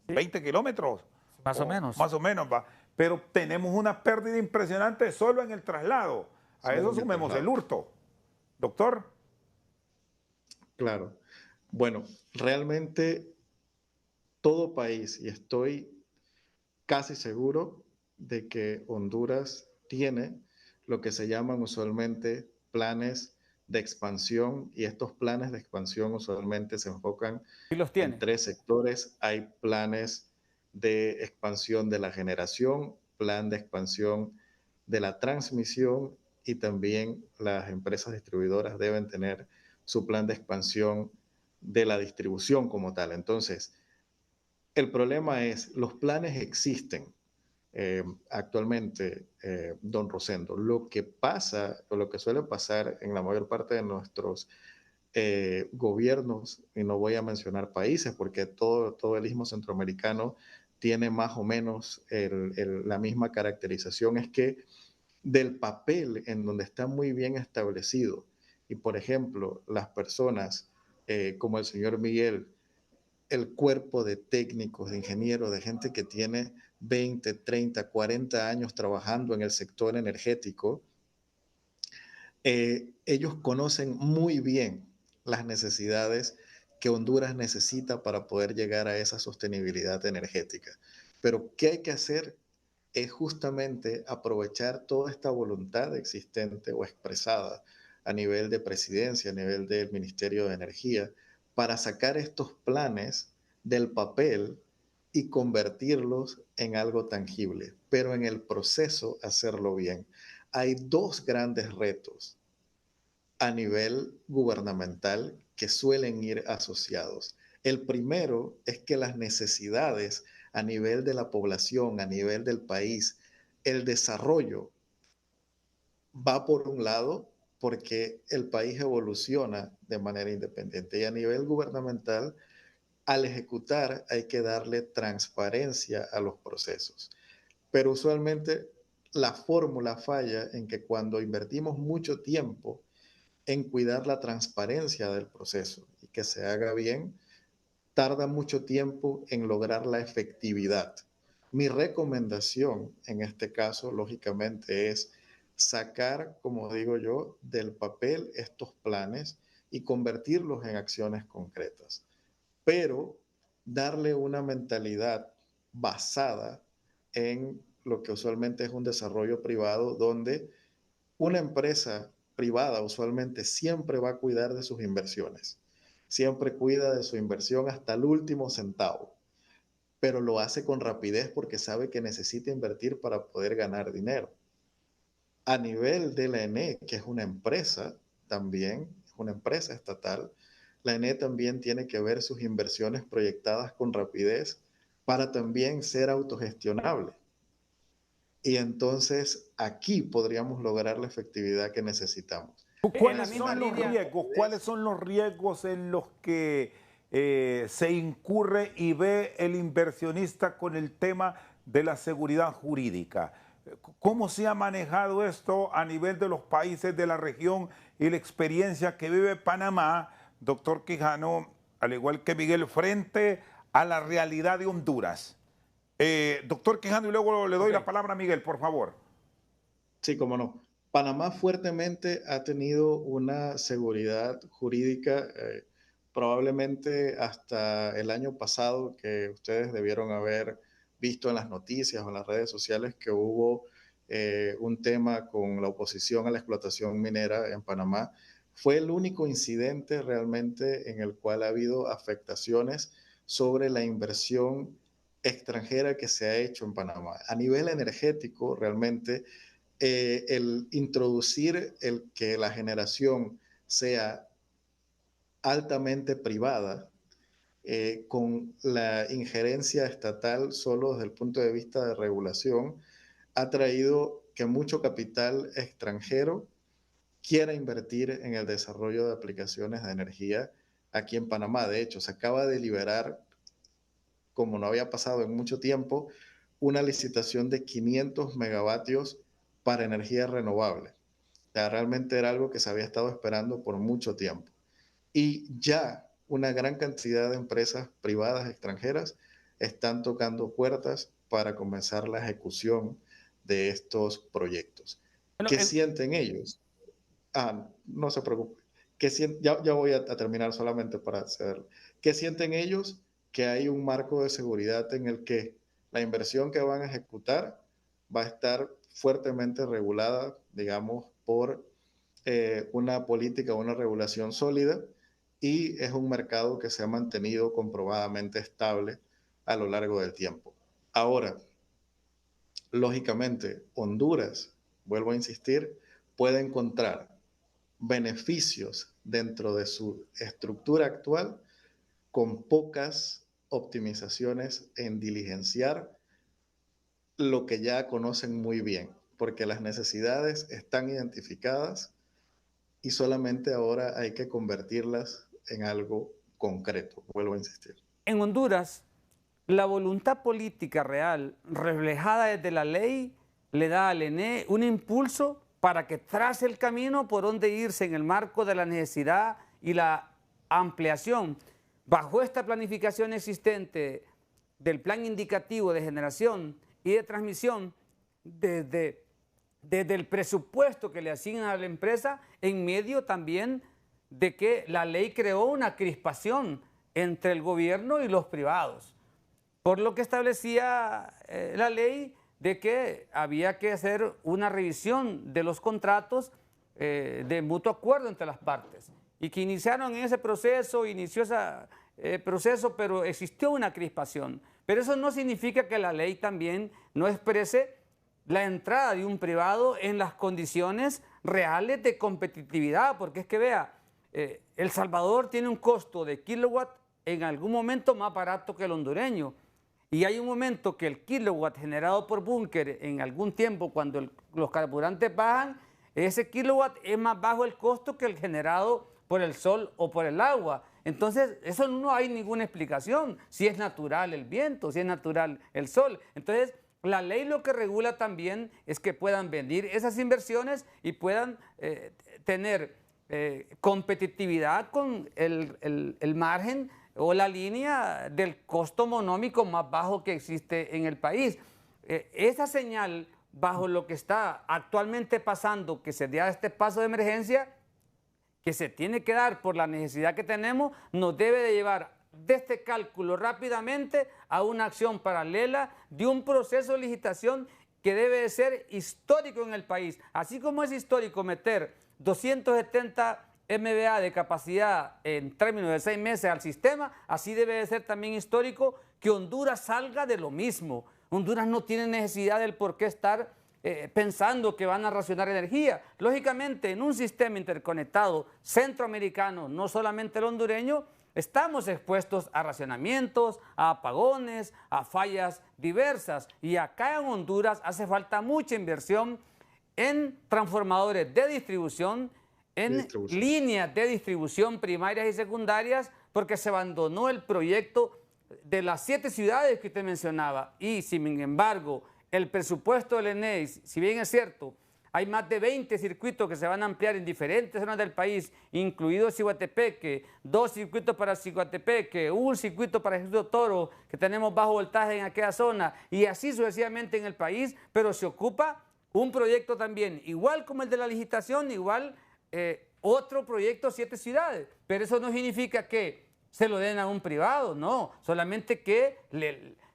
S1: ¿20 kilómetros?
S2: Más o menos.
S1: Más o menos, va. Pero tenemos una pérdida impresionante solo en el traslado. A eso sumemos el hurto. Doctor.
S3: Claro. Bueno, realmente todo país, y estoy casi seguro de que Honduras tiene lo que se llaman usualmente planes de expansión, y estos planes de expansión usualmente se enfocan
S2: ¿Y los
S3: en
S2: tiene?
S3: 3 sectores. Hay planes de expansión de la generación, plan de expansión de la transmisión, y también las empresas distribuidoras deben tener su plan de expansión de la distribución como tal. Entonces, el problema es, los planes existen actualmente, don Rosendo. Lo que pasa, o lo que suele pasar en la mayor parte de nuestros gobiernos, y no voy a mencionar países porque todo el istmo centroamericano tiene más o menos la misma caracterización, es que del papel en donde está muy bien establecido, y por ejemplo, las personas como el señor Miguel, el cuerpo de técnicos, de ingenieros, de gente que tiene 20, 30, 40 años trabajando en el sector energético, ellos conocen muy bien las necesidades que Honduras necesita para poder llegar a esa sostenibilidad energética. Pero ¿qué hay que hacer? Es justamente aprovechar toda esta voluntad existente o expresada a nivel de presidencia, a nivel del Ministerio de Energía, para sacar estos planes del papel y convertirlos en algo tangible, pero en el proceso hacerlo bien. Hay 2 grandes retos a nivel gubernamental que suelen ir asociados. El primero es que las necesidades a nivel de la población, a nivel del país, el desarrollo va por un lado porque el país evoluciona de manera independiente, y a nivel gubernamental, al ejecutar hay que darle transparencia a los procesos. pero usualmente la fórmula falla en que cuando invertimos mucho tiempo en cuidar la transparencia del proceso y que se haga bien, tarda mucho tiempo en lograr la efectividad. Mi recomendación en este caso, lógicamente, es sacar, como digo yo, del papel estos planes y convertirlos en acciones concretas, pero darle una mentalidad basada en lo que usualmente es un desarrollo privado, donde una empresa privada usualmente siempre va a cuidar de sus inversiones, siempre cuida de su inversión hasta el último centavo, pero lo hace con rapidez porque sabe que necesita invertir para poder ganar dinero. A nivel de la ENE, que es una empresa también, es una empresa estatal, la ENE también tiene que ver sus inversiones proyectadas con rapidez para también ser autogestionable. Y entonces aquí podríamos lograr la efectividad que necesitamos.
S1: ¿Cuáles son los riesgos? ¿Cuáles son los riesgos en los que se incurre y ve el inversionista con el tema de la seguridad jurídica? ¿Cómo se ha manejado esto a nivel de los países de la región y la experiencia que vive Panamá, doctor Quijano, al igual que Miguel, frente a la realidad de Honduras? Doctor Quijano, y luego le doy la palabra a Miguel, por favor.
S3: Sí, cómo no. Panamá fuertemente ha tenido una seguridad jurídica, probablemente hasta el año pasado, que ustedes debieron haber visto en las noticias o en las redes sociales que hubo un tema con la oposición a la explotación minera en Panamá. Fue el único incidente realmente en el cual ha habido afectaciones sobre la inversión extranjera que se ha hecho en Panamá. A nivel energético, realmente, el introducir el que la generación sea altamente privada, con la injerencia estatal solo desde el punto de vista de regulación, ha traído que mucho capital extranjero quiera invertir en el desarrollo de aplicaciones de energía aquí en Panamá. De hecho, se acaba de liberar, como no había pasado en mucho tiempo, una licitación de 500 megavatios para energía renovable. O sea, realmente era algo que se había estado esperando por mucho tiempo. Y ya una gran cantidad de empresas privadas extranjeras están tocando puertas para comenzar la ejecución de estos proyectos.
S2: Bueno,
S3: ¿Qué sienten ellos? No se preocupe. Ya voy a terminar solamente para hacer. ¿Qué sienten ellos? Que hay un marco de seguridad en el que la inversión que van a ejecutar va a estar fuertemente regulada, digamos, por una política o una regulación sólida, y es un mercado que se ha mantenido comprobadamente estable a lo largo del tiempo. Ahora, lógicamente, Honduras, vuelvo a insistir, puede encontrar beneficios dentro de su estructura actual con pocas optimizaciones en diligenciar lo que ya conocen muy bien, porque las necesidades están identificadas y solamente ahora hay que convertirlas en algo concreto, vuelvo a insistir.
S2: En Honduras, la voluntad política real, reflejada desde la ley, le da al ENE un impulso para que trace el camino por donde irse en el marco de la necesidad y la ampliación. Bajo esta planificación existente del plan indicativo de generación y de transmisión, desde el presupuesto que le asignan a la empresa, en medio también de que la ley creó una crispación entre el gobierno y los privados, por lo que establecía la ley de que había que hacer una revisión de los contratos de mutuo acuerdo entre las partes, y que iniciaron ese proceso, proceso, pero existió una crispación. Pero eso no significa que la ley también no exprese la entrada de un privado en las condiciones reales de competitividad, porque es que vea, El Salvador tiene un costo de kilowatt en algún momento más barato que el hondureño, y hay un momento que el kilowatt generado por búnker en algún tiempo, cuando los carburantes bajan, ese kilowatt es más bajo el costo que el generado por el sol o por el agua. Entonces, eso no hay ninguna explicación, si es natural el viento, si es natural el sol. Entonces, la ley lo que regula también es que puedan venir esas inversiones y puedan tener competitividad con el margen o la línea del costo monómico más bajo que existe en el país. Esa señal, bajo lo que está actualmente pasando, que se da este paso de emergencia, que se tiene que dar por la necesidad que tenemos, nos debe de llevar de este cálculo rápidamente a una acción paralela de un proceso de licitación que debe de ser histórico en el país. Así como es histórico meter 270 MVA de capacidad en términos de 6 meses al sistema, así debe de ser también histórico que Honduras salga de lo mismo. Honduras no tiene necesidad del por qué estar pensando que van a racionar energía. Lógicamente, en un sistema interconectado centroamericano, no solamente el hondureño, estamos expuestos a racionamientos, a apagones, a fallas diversas. Y acá en Honduras hace falta mucha inversión en transformadores de distribución, en líneas de distribución primarias y secundarias, porque se abandonó el proyecto de las 7 ciudades que usted mencionaba. Y sin embargo, el presupuesto del ENE, si bien es cierto, hay más de 20 circuitos que se van a ampliar en diferentes zonas del país, incluido Ciguatepeque, 2 circuitos para Ciguatepeque, un circuito para Ejército Toro, que tenemos bajo voltaje en aquella zona, y así sucesivamente en el país, pero se ocupa un proyecto también, igual como el de la licitación, igual otro proyecto, 7 ciudades. Pero eso no significa que se lo den a un privado, no, solamente que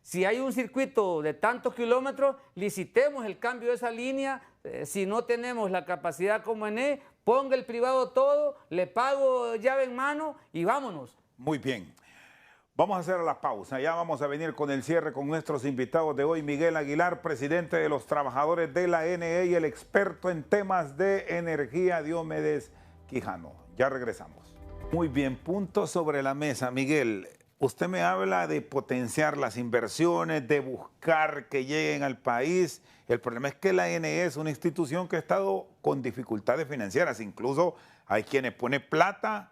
S2: si hay un circuito de tantos kilómetros, licitemos el cambio de esa línea. Si no tenemos la capacidad como ENE, ponga el privado todo, le pago llave en mano y vámonos.
S1: Muy bien. Vamos a hacer la pausa. Ya vamos a venir con el cierre con nuestros invitados de hoy. Miguel Aguilar, presidente de los trabajadores de la ENE y el experto en temas de energía, Diomedes Quijano. Ya regresamos. Muy bien, punto sobre la mesa. Miguel, usted me habla de potenciar las inversiones, de buscar que lleguen al país. El problema es que la ENE es una institución que ha estado con dificultades financieras. Incluso hay quienes ponen plata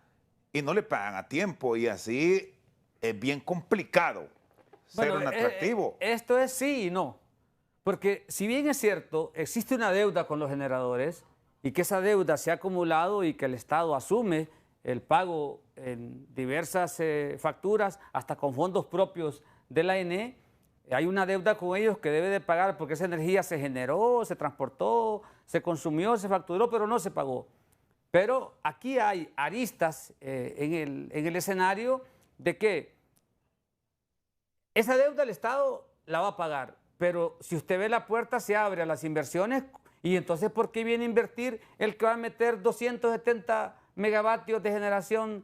S1: y no le pagan a tiempo, y así es bien complicado ser un atractivo.
S2: Esto es sí y no. Porque si bien es cierto, existe una deuda con los generadores y que esa deuda se ha acumulado y que el Estado asume el pago en diversas facturas, hasta con fondos propios de la ENE, hay una deuda con ellos que debe de pagar porque esa energía se generó, se transportó, se consumió, se facturó, pero no se pagó. Pero aquí hay aristas en el escenario de que esa deuda el Estado la va a pagar, pero si usted ve la puerta se abre a las inversiones, y entonces ¿por qué viene a invertir el que va a meter 270 megavatios de generación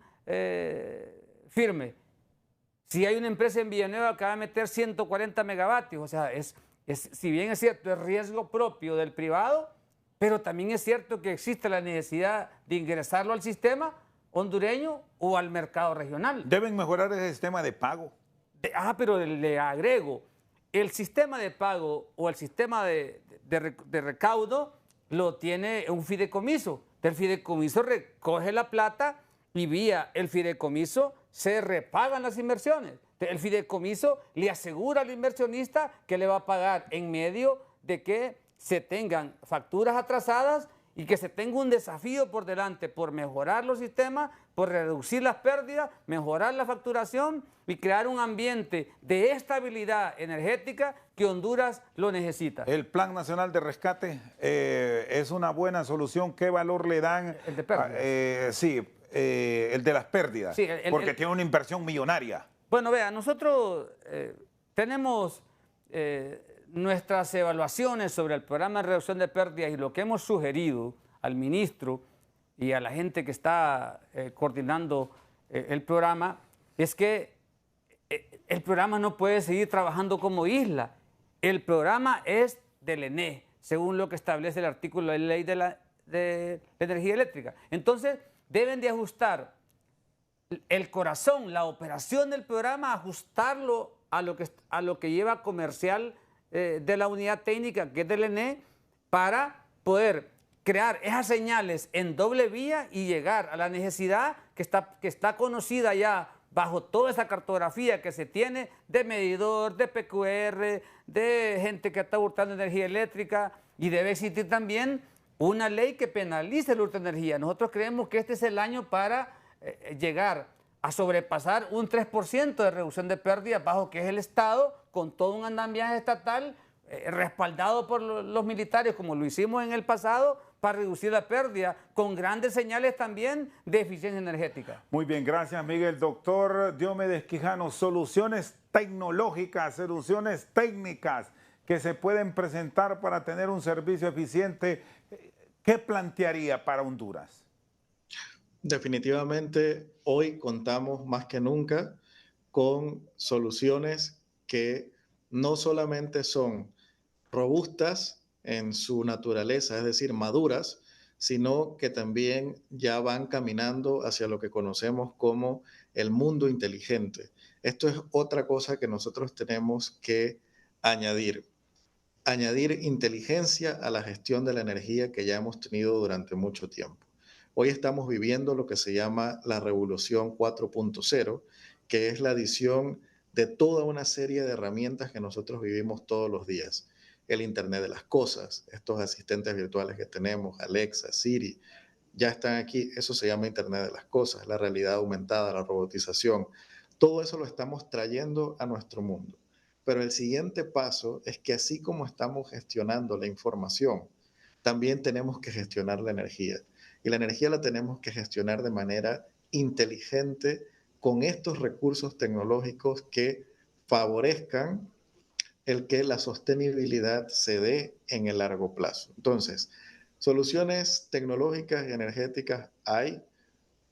S2: firme? Si hay una empresa en Villanueva que va a meter 140 megavatios, o sea, si bien es cierto, es riesgo propio del privado, pero también es cierto que existe la necesidad de ingresarlo al sistema hondureño o al mercado regional.
S1: Deben mejorar el sistema de pago.
S2: Pero le agrego, el sistema de pago o el sistema de recaudo lo tiene un fideicomiso. El fideicomiso recoge la plata y vía el fideicomiso se repagan las inversiones. El fideicomiso le asegura al inversionista que le va a pagar en medio de que se tengan facturas atrasadas y que se tenga un desafío por delante por mejorar los sistemas, por reducir las pérdidas, mejorar la facturación y crear un ambiente de estabilidad energética que Honduras lo necesita.
S1: El Plan Nacional de Rescate es una buena solución. ¿Qué valor le dan?
S2: El de pérdidas.
S1: Sí, el de las pérdidas,
S2: sí,
S1: porque tiene una inversión millonaria.
S2: Bueno, vea, nosotros tenemos nuestras evaluaciones sobre el programa de reducción de pérdidas, y lo que hemos sugerido al ministro y a la gente que está coordinando el programa es que el programa no puede seguir trabajando como isla. El programa es del ENE, según lo que establece el artículo de la ley de energía eléctrica. Entonces, deben de ajustar el corazón, la operación del programa, ajustarlo a lo que lleva comercial de la unidad técnica, que es del ENE, para poder crear esas señales en doble vía y llegar a la necesidad que está conocida ya bajo toda esa cartografía que se tiene de medidor, de PQR, de gente que está hurtando energía eléctrica, y debe existir también una ley que penalice la hurto de energía. Nosotros creemos que este es el año para llegar a sobrepasar un 3% de reducción de pérdidas, bajo que es el Estado, con todo un andamiaje estatal respaldado por los militares, como lo hicimos en el pasado, para reducir la pérdida, con grandes señales también de eficiencia energética.
S1: Muy bien, gracias Miguel. Doctor Diomedes Quijano, soluciones tecnológicas, soluciones técnicas que se pueden presentar para tener un servicio eficiente, ¿qué plantearía para Honduras?
S3: Definitivamente, hoy contamos más que nunca con soluciones que no solamente son robustas en su naturaleza, es decir, maduras, sino que también ya van caminando hacia lo que conocemos como el mundo inteligente. Esto es otra cosa que nosotros tenemos que añadir. Añadir inteligencia a la gestión de la energía que ya hemos tenido durante mucho tiempo. Hoy estamos viviendo lo que se llama la revolución 4.0, que es la adición de toda una serie de herramientas que nosotros vivimos todos los días. El Internet de las cosas, estos asistentes virtuales que tenemos, Alexa, Siri, ya están aquí. Eso se llama Internet de las cosas, la realidad aumentada, la robotización. Todo eso lo estamos trayendo a nuestro mundo. Pero el siguiente paso es que así como estamos gestionando la información, también tenemos que gestionar la energía. Y la energía la tenemos que gestionar de manera inteligente con estos recursos tecnológicos que favorezcan el que la sostenibilidad se dé en el largo plazo. Entonces, soluciones tecnológicas y energéticas hay,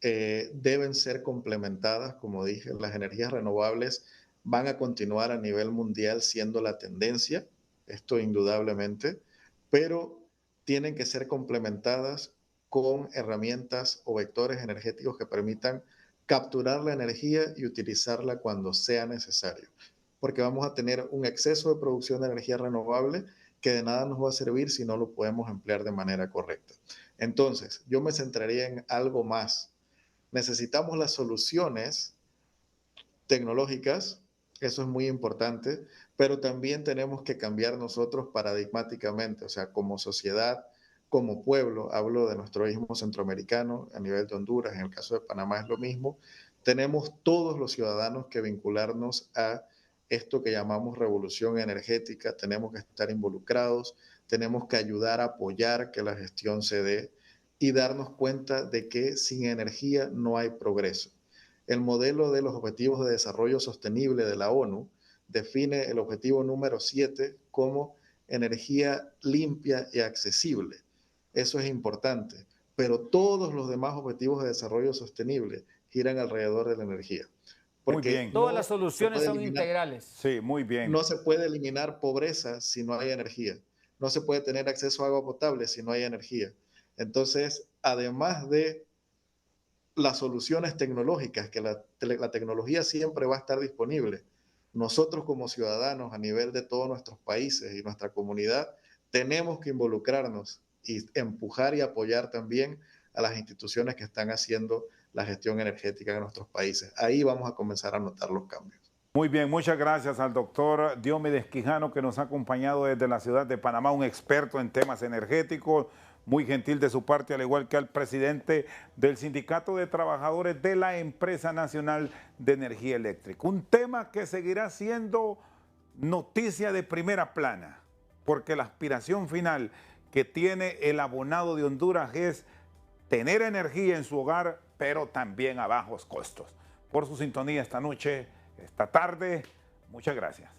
S3: deben ser complementadas, como dije, las energías renovables van a continuar a nivel mundial siendo la tendencia, esto indudablemente, pero tienen que ser complementadas con herramientas o vectores energéticos que permitan capturar la energía y utilizarla cuando sea necesario, porque vamos a tener un exceso de producción de energía renovable que de nada nos va a servir si no lo podemos emplear de manera correcta. Entonces, yo me centraría en algo más. Necesitamos las soluciones tecnológicas, eso es muy importante, pero también tenemos que cambiar nosotros paradigmáticamente, o sea, como sociedad, como pueblo, hablo de nuestro istmo centroamericano, a nivel de Honduras, en el caso de Panamá es lo mismo, tenemos todos los ciudadanos que vincularnos a esto que llamamos revolución energética, tenemos que estar involucrados, tenemos que ayudar a apoyar que la gestión se dé y darnos cuenta de que sin energía no hay progreso. El modelo de los Objetivos de Desarrollo Sostenible de la ONU define el objetivo número 7 como energía limpia y accesible. Eso es importante, pero todos los demás objetivos de desarrollo sostenible giran alrededor de la energía.
S1: Muy bien.
S2: Todas las soluciones son integrales.
S1: Sí, muy bien.
S3: No se puede eliminar pobreza si no hay energía. No se puede tener acceso a agua potable si no hay energía. Entonces, además de las soluciones tecnológicas, que la tecnología siempre va a estar disponible, nosotros como ciudadanos a nivel de todos nuestros países y nuestra comunidad tenemos que involucrarnos y empujar y apoyar también a las instituciones que están haciendo la gestión energética en nuestros países. Ahí vamos a comenzar a notar los cambios.
S1: Muy bien, muchas gracias al doctor Diomedes Quijano, que nos ha acompañado desde la ciudad de Panamá, un experto en temas energéticos, muy gentil de su parte, al igual que al presidente del Sindicato de Trabajadores de la Empresa Nacional de Energía Eléctrica. Un tema que seguirá siendo noticia de primera plana, porque la aspiración final que tiene el abonado de Honduras es tener energía en su hogar, pero también a bajos costos. Por su sintonía esta noche, esta tarde, muchas gracias.